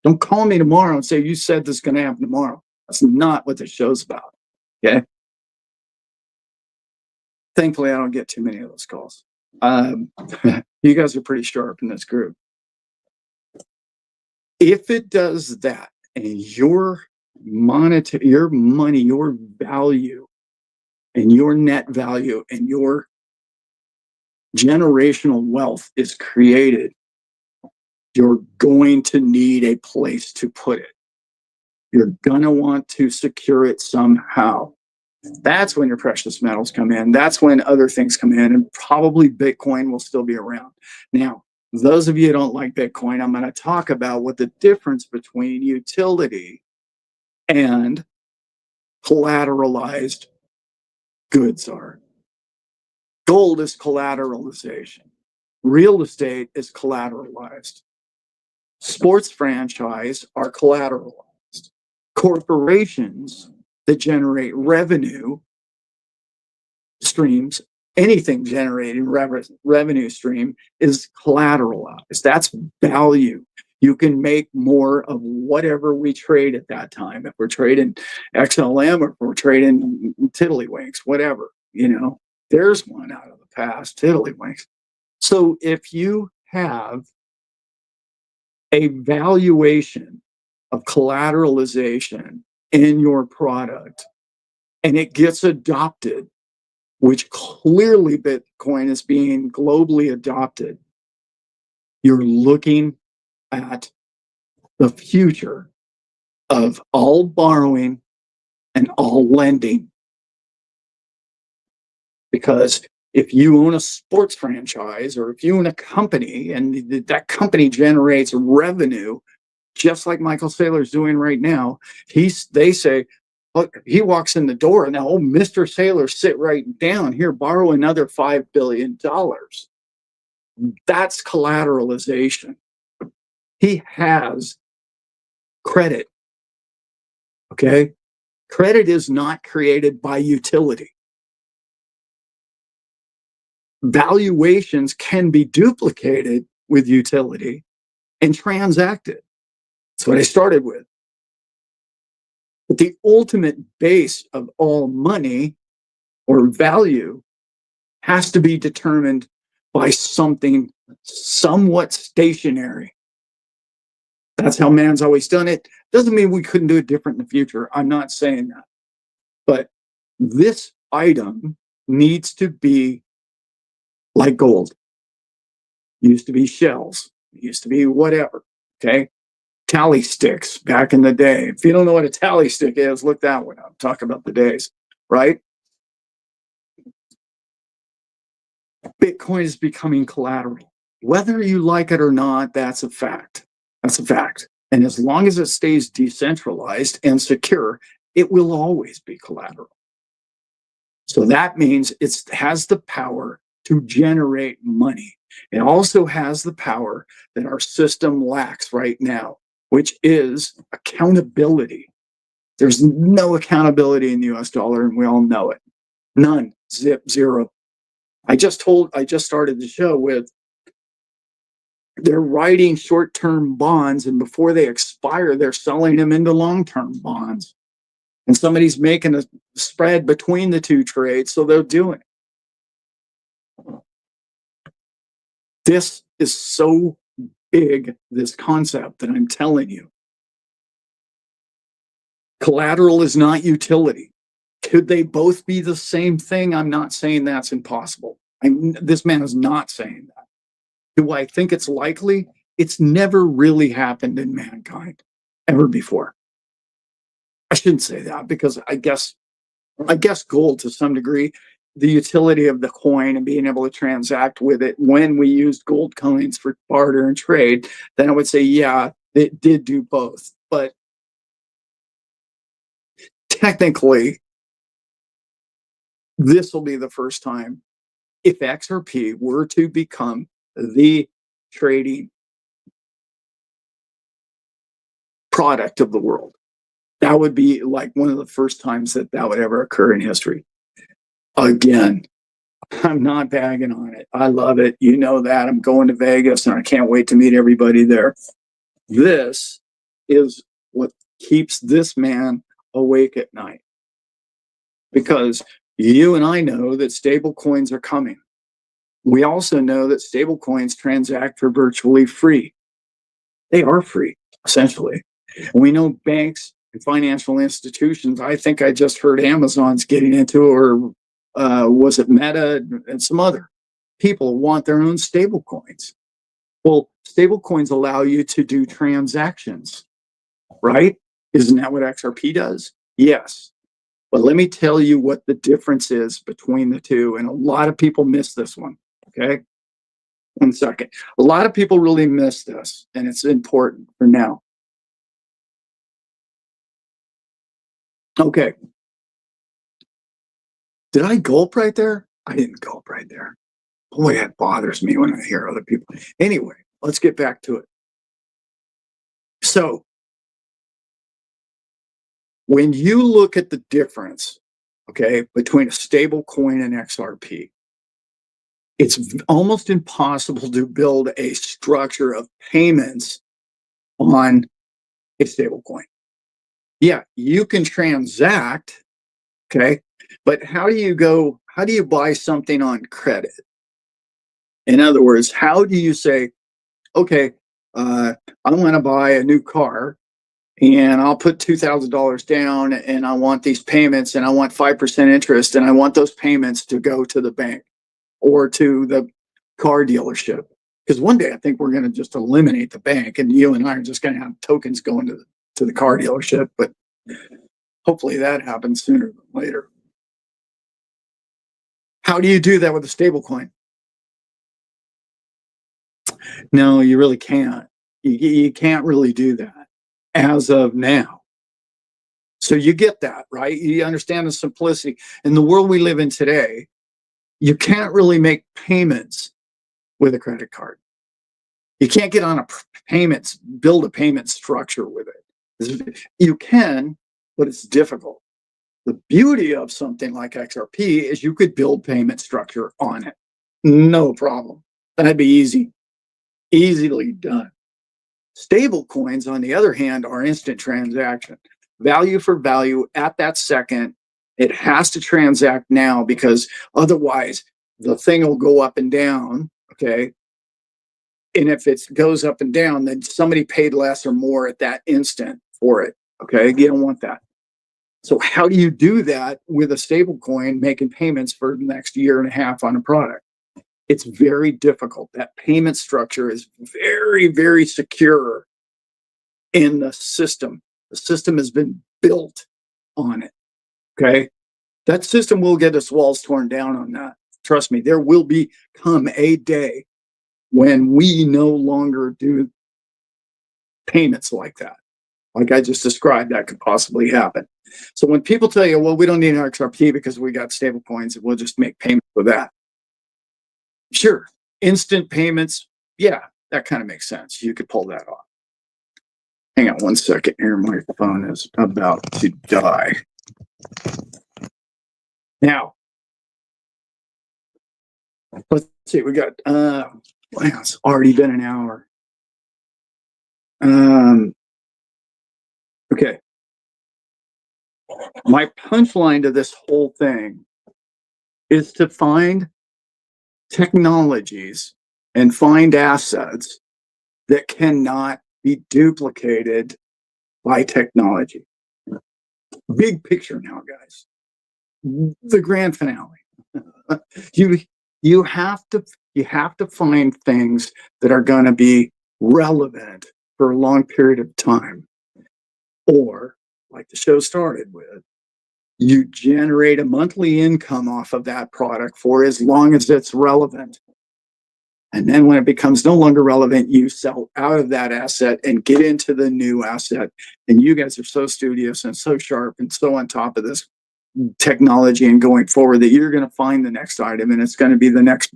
Don't call me tomorrow and say you said this is going to happen tomorrow. That's not what the show's about. Okay. Thankfully, I don't get too many of those calls. You guys are pretty sharp in this group. If it does that, and your money, your value, and your net value, and your generational wealth is created, you're going to need a place to put it. You're going to want to secure it somehow. That's when your precious metals come in. That's when other things come in, and probably Bitcoin will still be around. Now, those of you who don't like Bitcoin, I'm going to talk about what the difference between utility and collateralized goods are. Gold is collateralization. Real estate is collateralized. Sports franchise are collateralized. Corporations that generate revenue streams, anything generating revenue stream, is collateralized. That's value. You can make more of whatever we trade at that time. If we're trading XLM, or if we're trading tiddlywinks, whatever, there's one out of the past, tiddlywinks. So if you have a valuation of collateralization in your product and it gets adopted, which clearly Bitcoin is being globally adopted, you're looking at the future of all borrowing and all lending. Because if you own a sports franchise, or if you own a company and that company generates revenue, just like Michael Saylor's doing right now, they say, look, he walks in the door and now, Mr. Saylor, sit right down here, borrow another $5 billion. That's collateralization. He has credit. Okay. Credit is not created by utility. Valuations can be duplicated with utility and transacted. That's what I started with. But the ultimate base of all money or value has to be determined by something somewhat stationary. That's how man's always done it. Doesn't mean we couldn't do it different in the future. I'm not saying that. But this item needs to be like gold. Used to be shells. Used to be whatever. Okay. Tally sticks back in the day. If you don't know what a tally stick is, look that one up. Talk about the days, right? Bitcoin is becoming collateral. Whether you like it or not, that's a fact. That's a fact. And as long as it stays decentralized and secure, it will always be collateral. So that means it has the power to generate money. It also has the power that our system lacks right now, which is accountability. There's no accountability in the US dollar, and we all know it. None. Zero. I just started the show with, they're writing short-term bonds, and before they expire, they're selling them into long-term bonds. And somebody's making a spread between the two trades, so they're doing it. This is so big, this concept, that I'm telling you. Collateral is not utility. Could they both be the same thing? I'm not saying that's impossible. This man is not saying that. Do I think it's likely? It's never really happened in mankind ever before. I shouldn't say that, because I guess gold, to some degree, the utility of the coin and being able to transact with it, when we used gold coins for barter and trade, then I would say, yeah, it did do both. But technically, this will be the first time, if XRP were to become the trading product of the world, that would be like one of the first times that that would ever occur in history. Again, I'm not bagging on it. I love it. You know that. I'm going to Vegas and I can't wait to meet everybody there. This is what keeps this man awake at night, because you and I know that stable coins are coming. We also know that stable coins transact for virtually free. They are free, essentially. And we know banks and financial institutions. I think I just heard Amazon's getting into, or was it Meta and some other people want their own stable coins. Well, stable coins allow you to do transactions, right? Isn't that what XRP does? Yes. But let me tell you what the difference is between the two. And a lot of people miss this one. Okay. 1 second. A lot of people really miss this, and it's important for now. Okay. Did I gulp right there? I didn't gulp right there. Boy, that bothers me when I hear other people. Anyway, let's get back to it. So, when you look at the difference, okay, between a stable coin and XRP, it's almost impossible to build a structure of payments on a stable coin. Yeah, you can transact, okay, but how do you buy something on credit? In other words, how do you say, okay, I want to buy a new car and I'll put $2,000 down and I want these payments and I want 5% interest and I want those payments to go to the bank or to the car dealership. Because one day I think we're going to just eliminate the bank and you and I are just going to have tokens going to the car dealership. But hopefully that happens sooner than later. How do you do that with a stable coin? No, you really can't. You can't really do that as of now. So you get that, right? You understand the simplicity. In the world we live in today, you can't really make payments with a credit card. You can't get on build a payment structure with it. You can, but it's difficult. The beauty of something like XRP is you could build payment structure on it. No problem. That'd be easily done. Stable coins, on the other hand, are instant transaction. Value for value at that second. It has to transact now, because otherwise the thing will go up and down, okay? And if it goes up and down, then somebody paid less or more at that instant for it, okay? You don't want that. So how do you do that with a stable coin making payments for the next year and a half on a product? It's very difficult. That payment structure is very, very secure in the system. The system has been built on it. Okay. That system will get its walls torn down on that. Trust me, there will come a day when we no longer do payments like that. Like I just described, that could possibly happen. So when people tell you, well, we don't need an XRP because we got stable coins and we'll just make payments with that. Sure. Instant payments. Yeah, that kind of makes sense. You could pull that off. Hang on 1 second here. My phone is about to die. Now, let's see. We got, wow, it's already been an hour. Okay. My punchline to this whole thing is to find technologies and find assets that cannot be duplicated by technology. Big picture now, guys. The grand finale. you you have to find things that are going to be relevant for a long period of time, or like the show started with, you generate a monthly income off of that product for as long as it's relevant. And then when it becomes no longer relevant, you sell out of that asset and get into the new asset. And you guys are so studious and so sharp and so on top of this technology and going forward that you're going to find the next item, and it's going to be the next.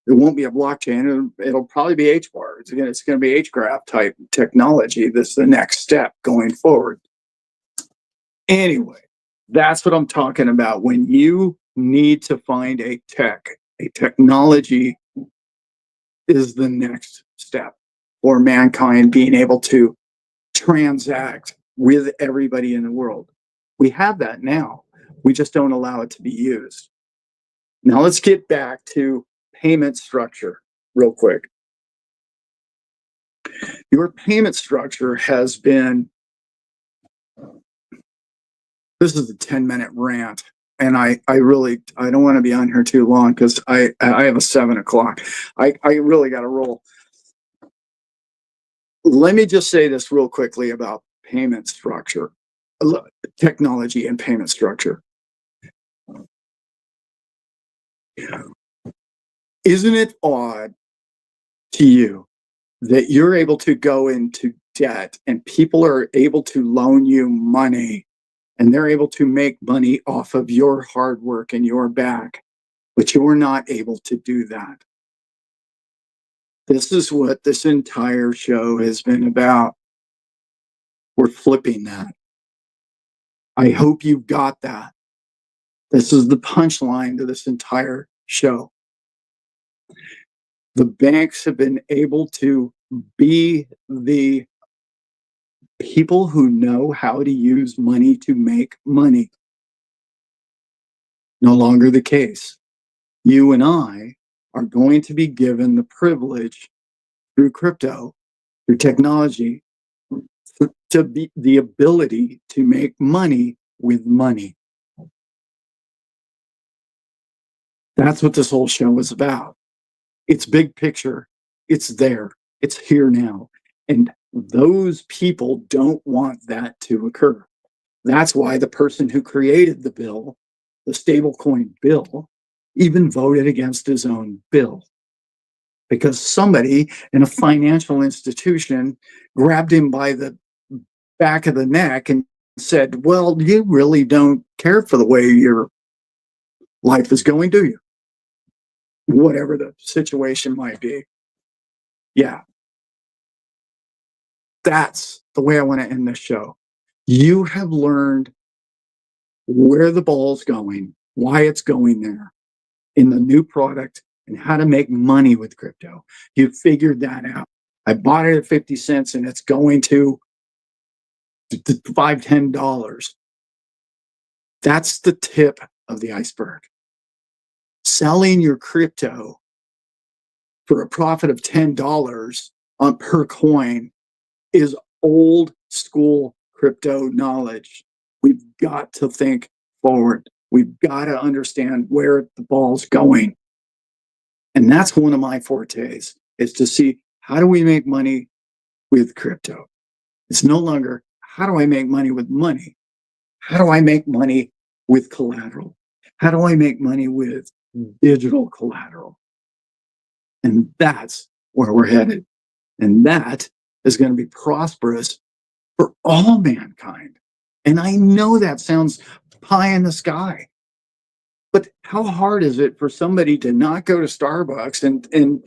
It won't be a blockchain. It'll probably be HBAR. It's going to be HGraph type technology. That's the next step going forward. Anyway, that's what I'm talking about. When you need to find a technology is the next step for mankind being able to transact with everybody in the world. We have that now. We just don't allow it to be used. Now let's get back to payment structure real quick. Your payment structure has been, this is a 10-minute rant. And I don't want to be on here too long because I have a 7 o'clock. I really got to roll. Let me just say this real quickly about payment structure, technology and payment structure. Isn't it odd to you that you're able to go into debt and people are able to loan you money and they're able to make money off of your hard work and your back, but you're not able to do that? This is what this entire show has been about. We're flipping that. I hope you got that. This is the punchline to this entire show. The banks have been able to be the people who know how to use money to make money. No longer the case. You and I are going to be given the privilege through crypto, through technology, to be the ability to make money with money. That's what this whole show is about. It's big picture. It's there. It's here now. And those people don't want that to occur. That's why the person who created the bill, the stablecoin bill, even voted against his own bill. Because somebody in a financial institution grabbed him by the back of the neck and said, well, you really don't care for the way your life is going, do you? Whatever the situation might be. Yeah. That's the way I want to end this show. You have learned where the ball's going, why it's going there in the new product, and how to make money with crypto. You figured that out. I bought it at 50 cents and it's going to $5, $10. That's the tip of the iceberg. Selling your crypto for a profit of $10 on per coin is old school crypto knowledge. We've got to think forward. We've got to understand where the ball's going. And that's one of my fortes, is to see, how do we make money with crypto? It's no longer, how do I make money with money? How do I make money with collateral? How do I make money with digital collateral? And that's where we're headed. And that is going to be prosperous for all mankind. And I know that sounds pie in the sky, but how hard is it for somebody to not go to Starbucks and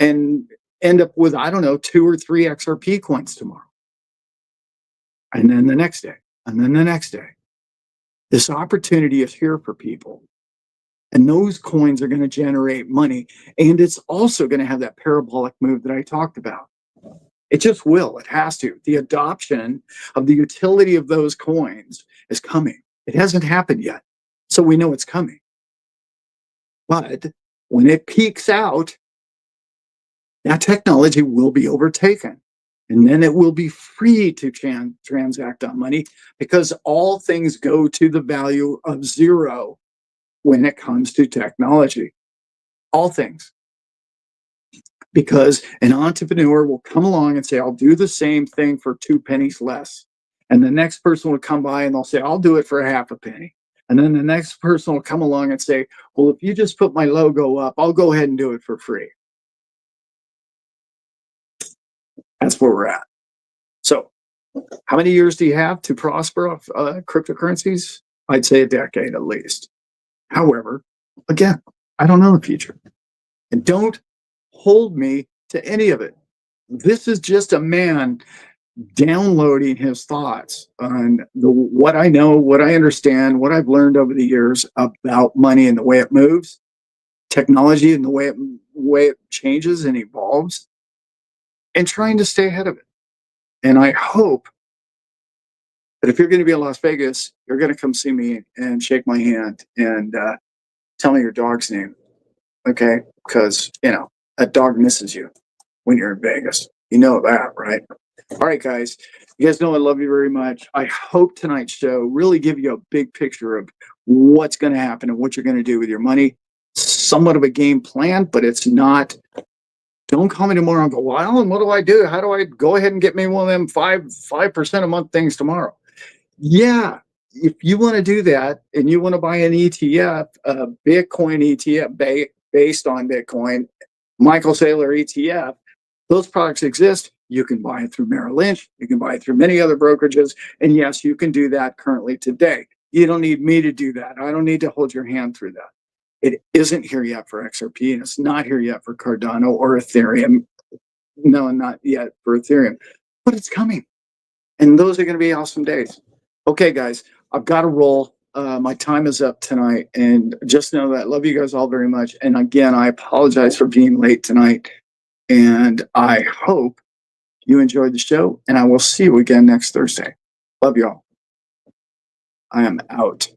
end up with, I don't know, 2 or 3 XRP coins tomorrow? And then the next day, and then the next day. This opportunity is here for people. And those coins are going to generate money. And it's also going to have that parabolic move that I talked about. It just will. It has to. The adoption of the utility of those coins is coming. It hasn't happened yet, so we know it's coming. But when it peaks out, that technology will be overtaken. And then it will be free to transact on money because all things go to the value of zero when it comes to technology. All things. Because an entrepreneur will come along and say, I'll do the same thing for 2 pennies less. And the next person will come by and they'll say, I'll do it for half a penny. And then the next person will come along and say, well, if you just put my logo up, I'll go ahead and do it for free. That's where we're at. So, how many years do you have to prosper off cryptocurrencies? I'd say a decade at least. However, again, I don't know the future. And don't hold me to any of it. This is just a man downloading his thoughts on what I know, what I understand, what I've learned over the years about money and the way it moves, technology and the way it changes and evolves, and trying to stay ahead of it. And I hope that if you're going to be in Las Vegas, you're going to come see me and shake my hand and tell me your dog's name. Okay? Because, a dog misses you when you're in Vegas. You know that, right? All right, guys. You guys know I love you very much. I hope tonight's show really give you a big picture of what's going to happen and what you're going to do with your money. Somewhat of a game plan, but it's not. Don't call me tomorrow and go, well, Alan, what do I do? How do I go ahead and get me one of them 5% a month things tomorrow? Yeah, if you want to do that and you want to buy an ETF, a Bitcoin ETF based on Bitcoin, Michael Saylor ETF, those products exist. You can buy it through Merrill Lynch. You can buy it through many other brokerages. And yes, you can do that currently today. You don't need me to do that. I don't need to hold your hand through that. It isn't here yet for XRP, and it's not here yet for Cardano or Ethereum. No, not yet for Ethereum, but it's coming. And those are going to be awesome days. Okay, guys, I've got to roll. My time is up tonight, and just know that I love you guys all very much. And again, I apologize for being late tonight, and I hope you enjoyed the show, and I will see you again next Thursday. Love y'all. I am out.